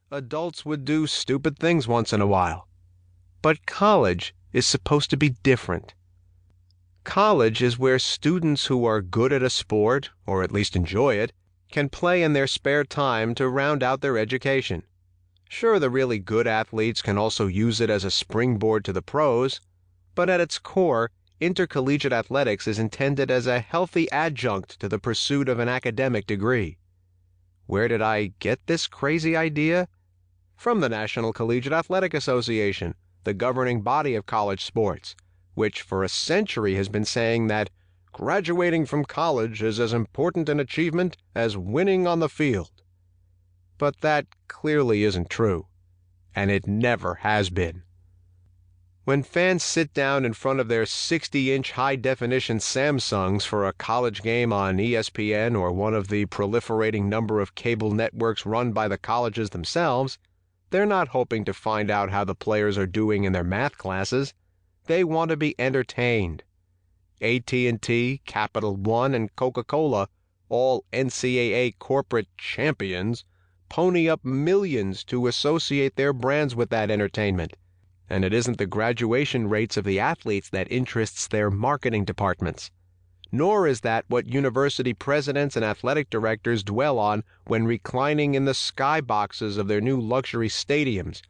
Adults would do stupid things once in a while. But college is supposed to be different. College is where students who are good at a sport, or at least enjoy it, can play in their spare time to round out their education. Sure, the really good athletes can also use it as a springboard to the pros, but at its core, intercollegiate athletics is intended as a healthy adjunct to the pursuit of an academic degree. Where did I get this crazy idea? From the National Collegiate Athletic Association, the governing body of college sports, which for a century has been saying that graduating from college is as important an achievement as winning on the field. But that clearly isn't true, and it never has been. When fans sit down in front of their 60-inch high-definition Samsungs for a college game on ESPN or one of the proliferating number of cable networks run by the colleges themselves, they're not hoping to find out how the players are doing in their math classes. They want to be entertained. AT&T, Capital One, and Coca-Cola, all NCAA corporate champions, pony up millions to associate their brands with that entertainment. And it isn't the graduation rates of the athletes that interests their marketing departments. Nor is that what university presidents and athletic directors dwell on when reclining in the skyboxes of their new luxury stadiums,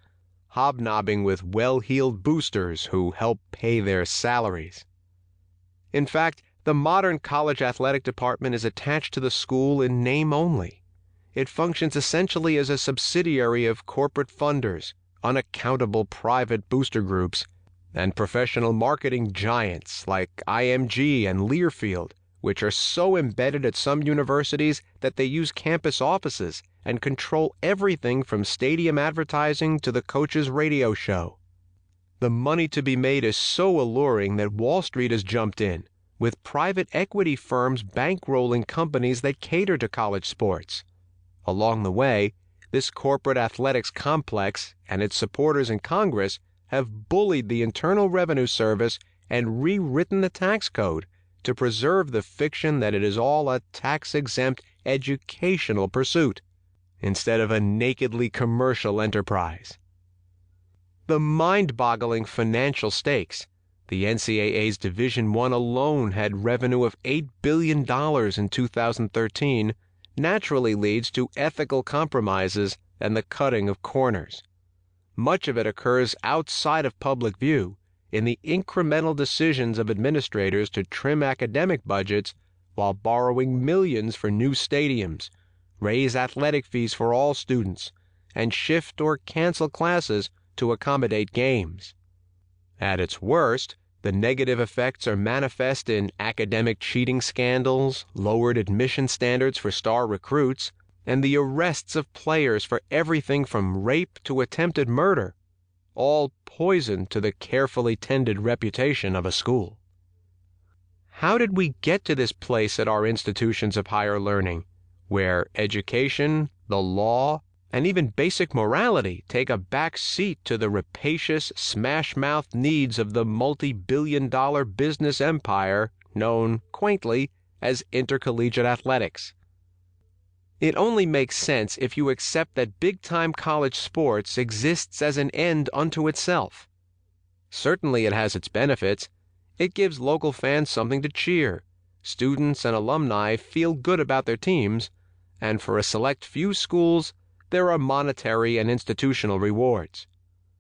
hobnobbing with well-heeled boosters who help pay their salaries. In fact, the modern college athletic department is attached to the school in name only. It functions essentially as a subsidiary of corporate funders, unaccountable private booster groups, and professional marketing giants like IMG and Learfield, which are so embedded at some universities that they use campus offices and control everything from stadium advertising to the coach's radio show. The money to be made is so alluring that Wall Street has jumped in, with private equity firms bankrolling companies that cater to college sports. Along the way, this corporate athletics complex and its supporters in Congress have bullied the Internal Revenue Service and rewritten the tax code to preserve the fiction that it is all a tax-exempt educational pursuit, instead of a nakedly commercial enterprise. The mind-boggling financial stakes. The NCAA's Division I alone had revenue of $8 billion in 2013, naturally leads to ethical compromises and the cutting of corners. Much of it occurs outside of public view, in the incremental decisions of administrators to trim academic budgets while borrowing millions for new stadiums, raise athletic fees for all students, and shift or cancel classes to accommodate games. At its worst, the negative effects are manifest in academic cheating scandals, lowered admission standards for star recruits, and the arrests of players for everything from rape to attempted murder, all poison to the carefully tended reputation of a school. How did we get to this place at our institutions of higher learning, where education, the law, and even basic morality take a back seat to the rapacious, smash-mouthed needs of the multi-billion-dollar business empire known, quaintly, as intercollegiate athletics? It only makes sense if you accept that big-time college sports exists as an end unto itself. Certainly it has its benefits. It gives local fans something to cheer. Students and alumni feel good about their teams, and for a select few schools, there are monetary and institutional rewards.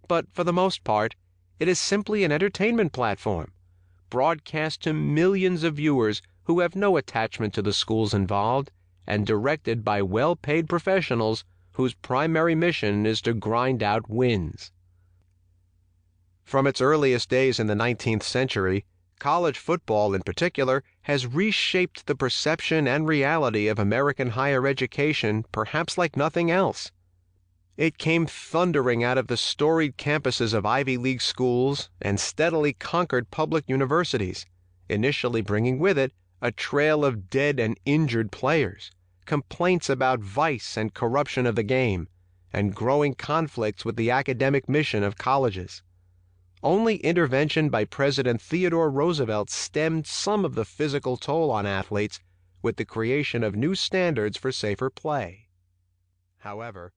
But for the most part, it is simply an entertainment platform, broadcast to millions of viewers who have no attachment to the schools involved, and directed by well-paid professionals whose primary mission is to grind out wins. From its earliest days in the 19th century, college football in particular has reshaped the perception and reality of American higher education perhaps like nothing else. It came thundering out of the storied campuses of Ivy League schools and steadily conquered public universities, initially bringing with it a trail of dead and injured players, complaints about vice and corruption of the game, and growing conflicts with the academic mission of colleges. Only intervention by President Theodore Roosevelt stemmed some of the physical toll on athletes with the creation of new standards for safer play. However,